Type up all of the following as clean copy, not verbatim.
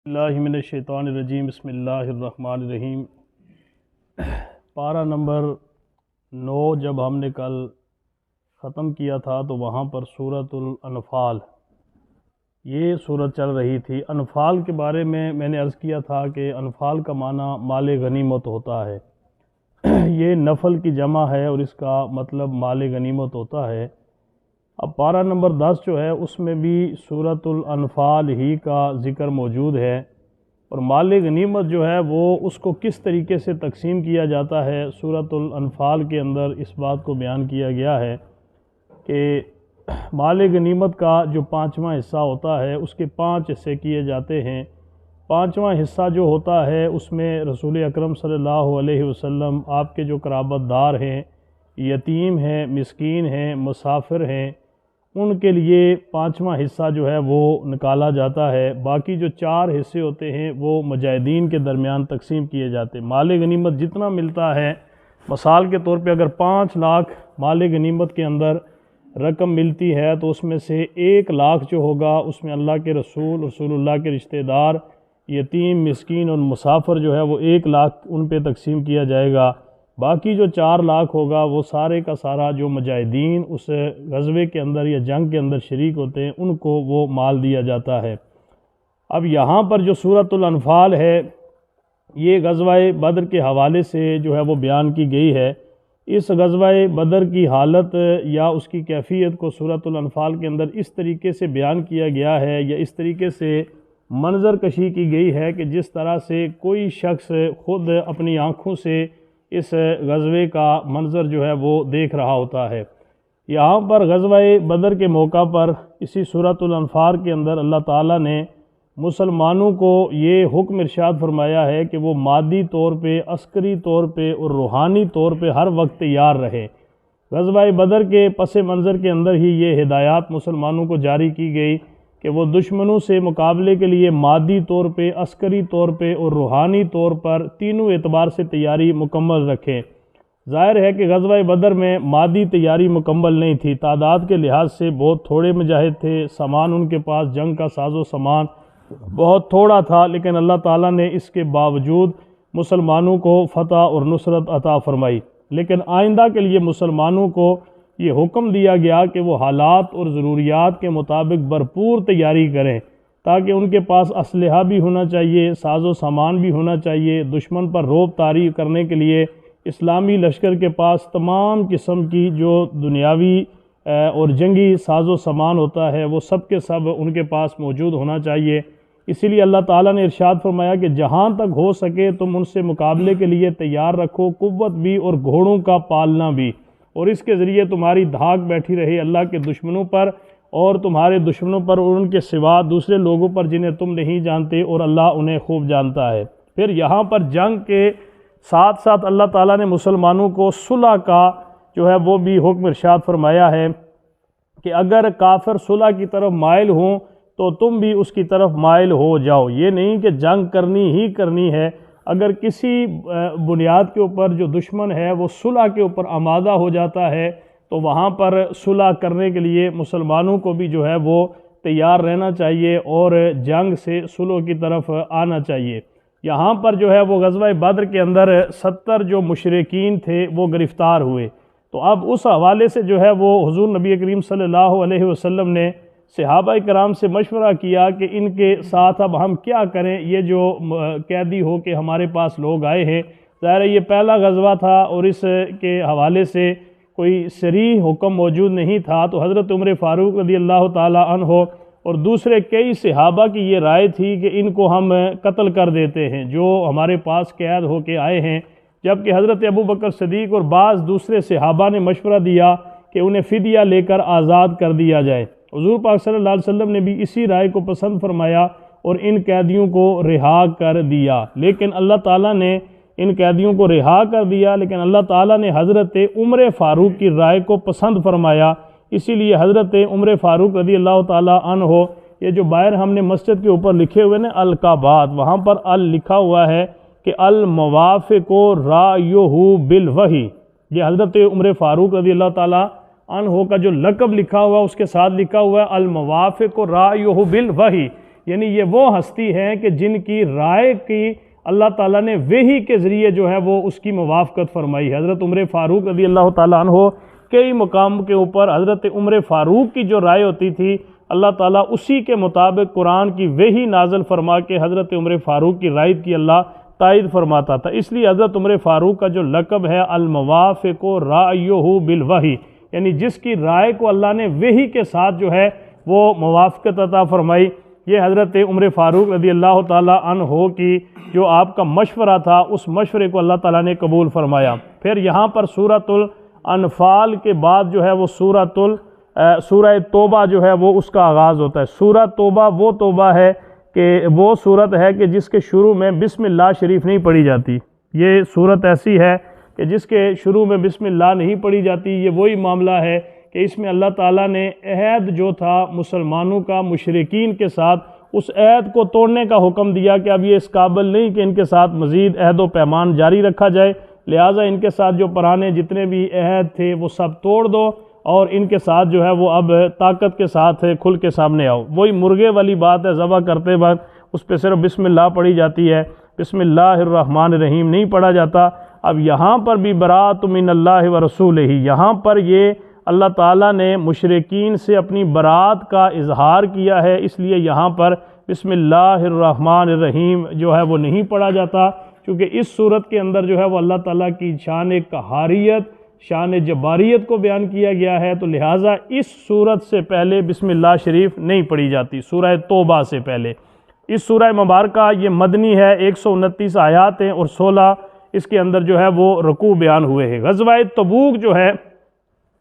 اللہ من الشیطان الرجیم بسم اللہ الرحمن الرحیم۔ پارہ نمبر 9 جب ہم نے کل ختم کیا تھا تو وہاں پر سورۃ الانفال یہ سورت چل رہی تھی۔ انفال کے بارے میں نے عرض کیا تھا کہ انفال کا معنی مال غنیمت ہوتا ہے۔ یہ نفل کی جمع ہے اور اس کا مطلب مال غنیمت ہوتا ہے۔ اب پارہ نمبر 10 جو ہے اس میں بھی سورۃ الانفال ہی کا ذکر موجود ہے، اور مال غنیمت جو ہے وہ اس کو کس طریقے سے تقسیم کیا جاتا ہے سورۃ الانفال کے اندر اس بات کو بیان کیا گیا ہے کہ مال غنیمت کا جو 5واں حصہ ہوتا ہے اس کے 5 حصے کیے جاتے ہیں۔ 5واں حصہ جو ہوتا ہے اس میں رسول اکرم صلی اللہ علیہ وسلم، آپ کے جو قرابت دار ہیں، یتیم ہیں، مسکین ہیں، مسافر ہیں، ان کے لیے 5واں حصہ جو ہے وہ نکالا جاتا ہے۔ باقی جو 4 حصے ہوتے ہیں وہ مجاہدین کے درمیان تقسیم کیے جاتے ہیں۔ مال غنیمت جتنا ملتا ہے، مثال کے طور پہ اگر 5 لاکھ مال غنیمت کے اندر رقم ملتی ہے تو اس میں سے 1 لاکھ جو ہوگا اس میں اللہ کے رسول اللہ کے رشتہ دار، یتیم، مسکین اور مسافر جو ہے وہ 1 لاکھ ان پہ تقسیم کیا جائے گا۔ باقی جو 4 لاکھ ہوگا وہ سارے کا سارا جو مجاہدین اس غزوے کے اندر یا جنگ کے اندر شریک ہوتے ہیں ان کو وہ مال دیا جاتا ہے۔ اب یہاں پر جو سورۃ الانفال ہے یہ غزوہ بدر کے حوالے سے جو ہے وہ بیان کی گئی ہے۔ اس غزوہ بدر کی حالت یا اس کی کیفیت کو سورۃ الانفال کے اندر اس طریقے سے بیان کیا گیا ہے یا اس طریقے سے منظر کشی کی گئی ہے کہ جس طرح سے کوئی شخص خود اپنی آنکھوں سے اس غزوے کا منظر جو ہے وہ دیکھ رہا ہوتا ہے۔ یہاں پر غزوہ بدر کے موقع پر اسی سورۃ الانفال کے اندر اللہ تعالیٰ نے مسلمانوں کو یہ حکم ارشاد فرمایا ہے کہ وہ مادی طور پہ، عسکری طور پہ اور روحانی طور پہ ہر وقت تیار رہے۔ غزوہ بدر کے پس منظر کے اندر ہی یہ ہدایات مسلمانوں کو جاری کی گئی کہ وہ دشمنوں سے مقابلے کے لیے مادی طور پہ، عسکری طور پہ اور روحانی طور پر تینوں اعتبار سے تیاری مکمل رکھیں۔ ظاہر ہے کہ غزوہ بدر میں مادی تیاری مکمل نہیں تھی، تعداد کے لحاظ سے بہت تھوڑے مجاہد تھے، سامان ان کے پاس جنگ کا ساز و سامان بہت تھوڑا تھا، لیکن اللہ تعالیٰ نے اس کے باوجود مسلمانوں کو فتح اور نصرت عطا فرمائی۔ لیکن آئندہ کے لیے مسلمانوں کو یہ حکم دیا گیا کہ وہ حالات اور ضروریات کے مطابق بھرپور تیاری کریں، تاکہ ان کے پاس اسلحہ بھی ہونا چاہیے، ساز و سامان بھی ہونا چاہیے، دشمن پر رعب طاری کرنے کے لیے اسلامی لشکر کے پاس تمام قسم کی جو دنیاوی اور جنگی ساز و سامان ہوتا ہے وہ سب کے سب ان کے پاس موجود ہونا چاہیے۔ اسی لیے اللہ تعالیٰ نے ارشاد فرمایا کہ جہاں تک ہو سکے تم ان سے مقابلے کے لیے تیار رکھو، قوت بھی اور گھوڑوں کا پالنا بھی، اور اس کے ذریعے تمہاری دھاک بیٹھی رہے اللہ کے دشمنوں پر اور تمہارے دشمنوں پر اور ان کے سوا دوسرے لوگوں پر جنہیں تم نہیں جانتے، اور اللہ انہیں خوب جانتا ہے۔ پھر یہاں پر جنگ کے ساتھ ساتھ اللہ تعالیٰ نے مسلمانوں کو صلح کا جو ہے وہ بھی حکم ارشاد فرمایا ہے کہ اگر کافر صلح کی طرف مائل ہوں تو تم بھی اس کی طرف مائل ہو جاؤ۔ یہ نہیں کہ جنگ کرنی ہی کرنی ہے، اگر کسی بنیاد کے اوپر جو دشمن ہے وہ صلح کے اوپر آمادہ ہو جاتا ہے تو وہاں پر صلح کرنے کے لیے مسلمانوں کو بھی جو ہے وہ تیار رہنا چاہیے اور جنگ سے صلح کی طرف آنا چاہیے۔ یہاں پر جو ہے وہ غزوہ بدر کے اندر 70 جو مشرکین تھے وہ گرفتار ہوئے، تو اب اس حوالے سے جو ہے وہ حضور نبی کریم صلی اللہ علیہ وسلم نے صحابہ کرام سے مشورہ کیا کہ ان کے ساتھ اب ہم کیا کریں، یہ جو قیدی ہو کے ہمارے پاس لوگ آئے ہیں، ظاہر ہے یہ پہلا غزوہ تھا اور اس کے حوالے سے کوئی صریح حکم موجود نہیں تھا، تو حضرت عمر فاروق رضی اللہ تعالی عنہ اور دوسرے کئی صحابہ کی یہ رائے تھی کہ ان کو ہم قتل کر دیتے ہیں جو ہمارے پاس قید ہو کے آئے ہیں، جبکہ حضرت ابوبکر صدیق اور بعض دوسرے صحابہ نے مشورہ دیا کہ انہیں فدیہ لے کر آزاد کر دیا جائے۔ حضور پاک صلی اللہ علیہ وسلم نے بھی اسی رائے کو پسند فرمایا اور ان قیدیوں کو رہا کر دیا، لیکن اللہ تعالیٰ نے ان قیدیوں کو رہا کر دیا، لیکن اللہ تعالیٰ نے حضرت عمر فاروق کی رائے کو پسند فرمایا۔ اسی لیے حضرت عمر فاروق رضی اللہ تعالیٰ عنہ، یہ جو باہر ہم نے مسجد کے اوپر لکھے ہوئے نا القابات، وہاں پر لکھا ہوا ہے کہ الموافق رایہ بالوحی، یہ حضرت عمر فاروق رضی اللہ تعالیٰ عنہ کا جو لقب لکھا ہوا اس کے ساتھ لکھا ہوا ہے الموافق رایہ بالوحی، یعنی یہ وہ ہستی ہیں کہ جن کی رائے کی اللہ تعالیٰ نے وحی کے ذریعے جو ہے وہ اس کی موافقت فرمائی ہے۔ حضرت عمر فاروق رضی اللہ تعالیٰ عنہ کئی مقام کے اوپر حضرت عمر فاروق کی جو رائے ہوتی تھی اللہ تعالیٰ اسی کے مطابق قرآن کی وحی نازل فرما کے حضرت عمر فاروق کی رائے کی اللہ تائید فرماتا تھا۔ اس لیے حضرت عمر فاروق کا جو لقب ہے الموافق رأیہ بالوحی، یعنی جس کی رائے کو اللہ نے وحی کے ساتھ جو ہے وہ موافقت عطا فرمائی، یہ حضرت عمر فاروق رضی اللہ تعالیٰ عنہ کی جو آپ کا مشورہ تھا اس مشورے کو اللہ تعالیٰ نے قبول فرمایا۔ پھر یہاں پر سورۃ الانفال کے بعد جو ہے وہ سورہ توبہ جو ہے وہ اس کا آغاز ہوتا ہے۔ سورہ توبہ وہ توبہ ہے کہ وہ صورت ہے کہ جس کے شروع میں بسم اللہ شریف نہیں پڑھی جاتی۔ یہ صورت ایسی ہے کہ جس کے شروع میں بسم اللہ نہیں پڑھی جاتی۔ یہ وہی معاملہ ہے کہ اس میں اللہ تعالیٰ نے عہد جو تھا مسلمانوں کا مشرکین کے ساتھ، اس عہد کو توڑنے کا حکم دیا کہ اب یہ اس قابل نہیں کہ ان کے ساتھ مزید عہد و پیمان جاری رکھا جائے، لہٰذا ان کے ساتھ جو پرانے جتنے بھی عہد تھے وہ سب توڑ دو اور ان کے ساتھ جو ہے وہ اب طاقت کے ساتھ کھل کے سامنے آؤ۔ وہی مرغے والی بات ہے، ذبح کرتے وقت اس پہ صرف بسم اللہ پڑھی جاتی ہے، بسم اللہ الرحمن الرحیم نہیں پڑھا جاتا۔ اب یہاں پر بھی برات من اللہ و رسولہ، یہاں پر یہ اللہ تعالیٰ نے مشرکین سے اپنی برات کا اظہار کیا ہے، اس لیے یہاں پر بسم اللہ الرحمن الرحیم جو ہے وہ نہیں پڑھا جاتا، کیونکہ اس صورت کے اندر جو ہے وہ اللہ تعالیٰ کی شان قہاریت، شان جباریت کو بیان کیا گیا ہے، تو لہٰذا اس صورت سے پہلے بسم اللہ شریف نہیں پڑھی جاتی، سورہ توبہ سے پہلے۔ اس سورہ مبارکہ یہ مدنی ہے، 129 آیات ہیں اور 16 اس کے اندر جو ہے وہ رکوع بیان ہوئے ہیں۔ غزوہ تبوک جو ہے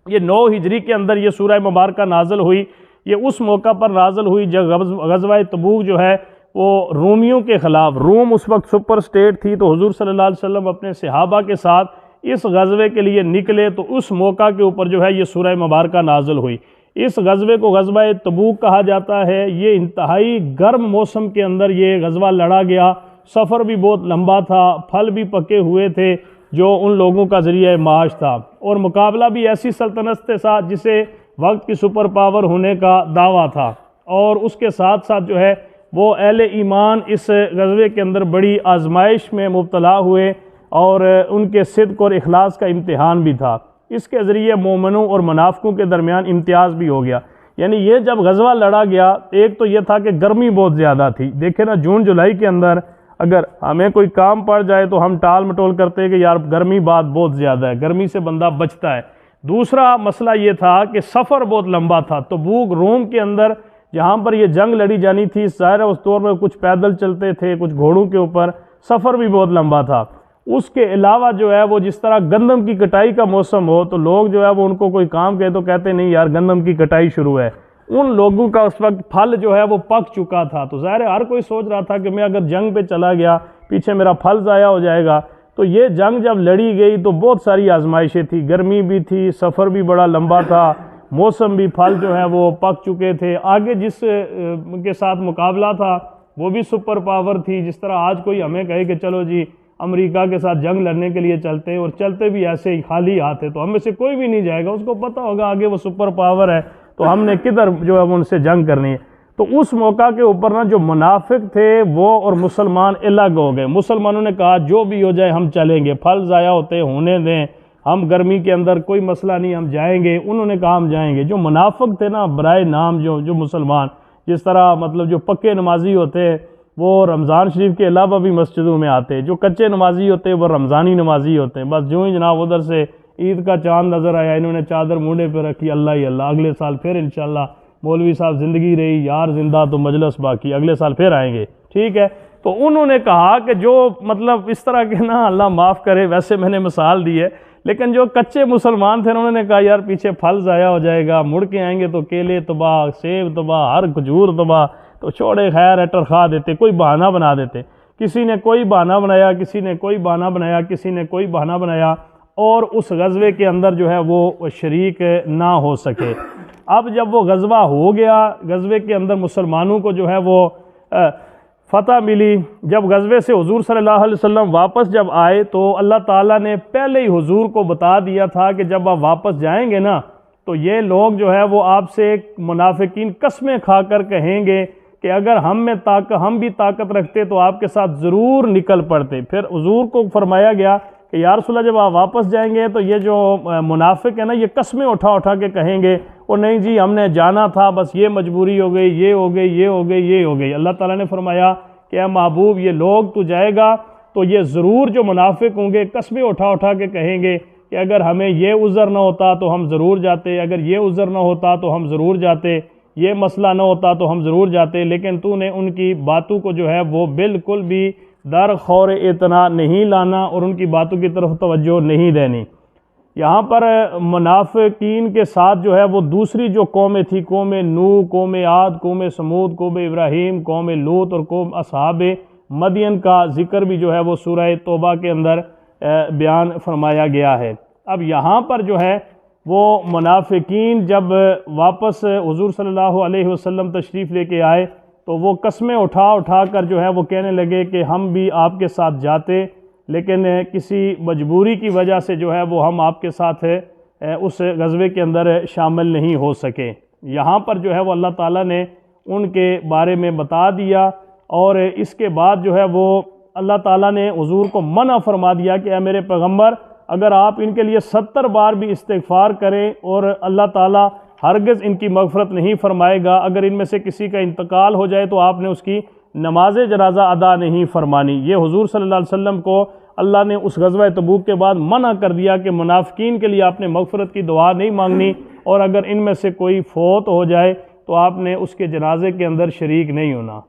یہ 9 ہجری کے اندر یہ سورہ مبارکہ نازل ہوئی، یہ اس موقع پر نازل ہوئی جب غزوہ تبوک جو ہے وہ رومیوں کے خلاف، روم اس وقت سپر سٹیٹ تھی، تو حضور صلی اللہ علیہ وسلم اپنے صحابہ کے ساتھ اس غزوے کے لیے نکلے، تو اس موقع کے اوپر جو ہے یہ سورہ مبارکہ نازل ہوئی۔ اس غزوے کو غزوہ تبوک کہا جاتا ہے۔ یہ انتہائی گرم موسم کے اندر یہ غزوہ لڑا گیا، سفر بھی بہت لمبا تھا، پھل بھی پکے ہوئے تھے جو ان لوگوں کا ذریعہ معاش تھا، اور مقابلہ بھی ایسی سلطنت کے ساتھ جسے وقت کی سپر پاور ہونے کا دعویٰ تھا، اور اس کے ساتھ ساتھ جو ہے وہ اہل ایمان اس غزوے کے اندر بڑی آزمائش میں مبتلا ہوئے، اور ان کے صدق اور اخلاص کا امتحان بھی تھا۔ اس کے ذریعے مومنوں اور منافقوں کے درمیان امتیاز بھی ہو گیا۔ یعنی یہ جب غزوہ لڑا گیا، ایک تو یہ تھا کہ گرمی بہت زیادہ تھی، دیکھیں نا جون جولائی کے اندر اگر ہمیں کوئی کام پڑ جائے تو ہم ٹال مٹول کرتے ہیں کہ یار گرمی بہت زیادہ ہے، گرمی سے بندہ بچتا ہے۔ دوسرا مسئلہ یہ تھا کہ سفر بہت لمبا تھا، تبوک روم کے اندر جہاں پر یہ جنگ لڑی جانی تھی، ظاہر ہے اس دور میں کچھ پیدل چلتے تھے، کچھ گھوڑوں کے اوپر، سفر بھی بہت لمبا تھا۔ اس کے علاوہ جو ہے وہ جس طرح گندم کی کٹائی کا موسم ہو تو لوگ جو ہے وہ ان کو کوئی کام کہے تو کہتے نہیں یار گندم کی کٹائی شروع ہے، ان لوگوں کا اس وقت پھل جو ہے وہ پک چکا تھا، تو ظاہر ہے ہر کوئی سوچ رہا تھا کہ میں اگر جنگ پہ چلا گیا پیچھے میرا پھل ضائع ہو جائے گا۔ تو یہ جنگ جب لڑی گئی تو بہت ساری آزمائشیں تھیں، گرمی بھی تھی، سفر بھی بڑا لمبا تھا، موسم بھی، پھل جو ہے وہ پک چکے تھے، آگے جس کے ساتھ مقابلہ تھا وہ بھی سپر پاور تھی۔ جس طرح آج کوئی ہمیں کہے کہ چلو جی امریکہ کے ساتھ جنگ لڑنے کے لیے چلتے ہیں، اور چلتے بھی ایسے ہی خالی ہاتھ ہے، تو ہم میں سے کوئی بھی نہیں جائے گا، اس کو پتہ ہوگا آگے وہ سپر پاور ہے تو ہم نے کدھر جو ہے ان سے جنگ کرنی ہے۔ تو اس موقع کے اوپر نا جو منافق تھے وہ اور مسلمان الگ ہو گئے۔ مسلمانوں نے کہا جو بھی ہو جائے ہم چلیں گے، پھل ضائع ہوتے ہونے دیں، ہم گرمی کے اندر کوئی مسئلہ نہیں، ہم جائیں گے۔ انہوں نے کہا ہم جائیں گے۔ جو منافق تھے نا برائے نام جو مسلمان، جس طرح مطلب جو پکے نمازی ہوتے ہیں وہ رمضان شریف کے علاوہ بھی مسجدوں میں آتے ہیں، جو کچے نمازی ہوتے ہیں وہ رمضانی نمازی ہوتے ہیں، بس جو ہی جناب ادھر سے عید کا چاند نظر آیا انہوں نے چادر مونڈے پہ رکھی، اللہ ہی اللہ، اگلے سال پھر انشاءاللہ مولوی صاحب زندگی رہی یار زندہ تو مجلس باقی، اگلے سال پھر آئیں گے، ٹھیک ہے۔ تو انہوں نے کہا کہ جو مطلب اس طرح کے نا اللہ معاف کرے، ویسے میں نے مثال دی ہے، لیکن جو کچے مسلمان تھے انہوں نے کہا یار پیچھے پھل ضائع ہو جائے گا، مڑ کے آئیں گے تو کیلے تباہ، سیب تباہ، ہر کھجور تباہ، تو چھوڑے خیر ایٹر کھا دیتے، کوئی بہانہ بنا دیتے۔ کسی نے کوئی بہانہ بنایا، کسی نے کوئی بہانہ بنایا، کسی نے کوئی بہانہ بنایا، اور اس غزوے کے اندر جو ہے وہ شریک نہ ہو سکے۔ اب جب وہ غزوہ ہو گیا، غزوے کے اندر مسلمانوں کو جو ہے وہ فتح ملی۔ جب غزوے سے حضور صلی اللہ علیہ وسلم واپس جب آئے تو اللہ تعالیٰ نے پہلے ہی حضور کو بتا دیا تھا کہ جب آپ واپس جائیں گے نا تو یہ لوگ جو ہے وہ آپ سے منافقین قسمیں کھا کر کہیں گے کہ اگر ہم بھی طاقت رکھتے تو آپ کے ساتھ ضرور نکل پڑتے۔ پھر حضور کو فرمایا گیا کہ یا رسول اللہ جب آپ واپس جائیں گے تو یہ جو منافق ہے نا یہ قسمیں اٹھا اٹھا کے کہیں گے اور نہیں جی ہم نے جانا تھا، بس یہ مجبوری ہو گئی، یہ ہو گئی، یہ ہو گئی، یہ ہو گئی۔ اللہ تعالیٰ نے فرمایا کہ اے محبوب یہ لوگ تو جائے گا تو یہ ضرور جو منافق ہوں گے قسمیں اٹھا اٹھا کے کہیں گے کہ اگر ہمیں یہ عذر نہ ہوتا تو ہم ضرور جاتے، اگر یہ عذر نہ ہوتا تو ہم ضرور جاتے، یہ مسئلہ نہ ہوتا تو ہم ضرور جاتے، لیکن تو نے ان کی باتوں کو جو ہے وہ بالکل بھی در خور اعتنا نہیں لانا اور ان کی باتوں کی طرف توجہ نہیں دینی۔ یہاں پر منافقین کے ساتھ جو ہے وہ دوسری جو قومیں تھی، قوم نوح، قوم عاد، قوم سمود، قوم ابراہیم، قوم لوط اور قوم اصحاب مدین کا ذکر بھی جو ہے وہ سورہ توبہ کے اندر بیان فرمایا گیا ہے۔ اب یہاں پر جو ہے وہ منافقین جب واپس حضور صلی اللہ علیہ وسلم تشریف لے کے آئے تو وہ قسمیں اٹھا اٹھا کر جو ہے وہ کہنے لگے کہ ہم بھی آپ کے ساتھ جاتے، لیکن کسی مجبوری کی وجہ سے جو ہے وہ ہم آپ کے ساتھ اس غزوے کے اندر شامل نہیں ہو سکے۔ یہاں پر جو ہے وہ اللہ تعالیٰ نے ان کے بارے میں بتا دیا، اور اس کے بعد جو ہے وہ اللہ تعالیٰ نے حضور کو منع فرما دیا کہ اے میرے پیغمبر اگر آپ ان کے لیے 70 بار بھی استغفار کریں اور اللہ تعالیٰ ہرگز ان کی مغفرت نہیں فرمائے گا۔ اگر ان میں سے کسی کا انتقال ہو جائے تو آپ نے اس کی نماز جنازہ ادا نہیں فرمانی۔ یہ حضور صلی اللہ علیہ وسلم کو اللہ نے اس غزوہ تبوک کے بعد منع کر دیا کہ منافقین کے لیے آپ نے مغفرت کی دعا نہیں مانگنی، اور اگر ان میں سے کوئی فوت ہو جائے تو آپ نے اس کے جنازے کے اندر شریک نہیں ہونا۔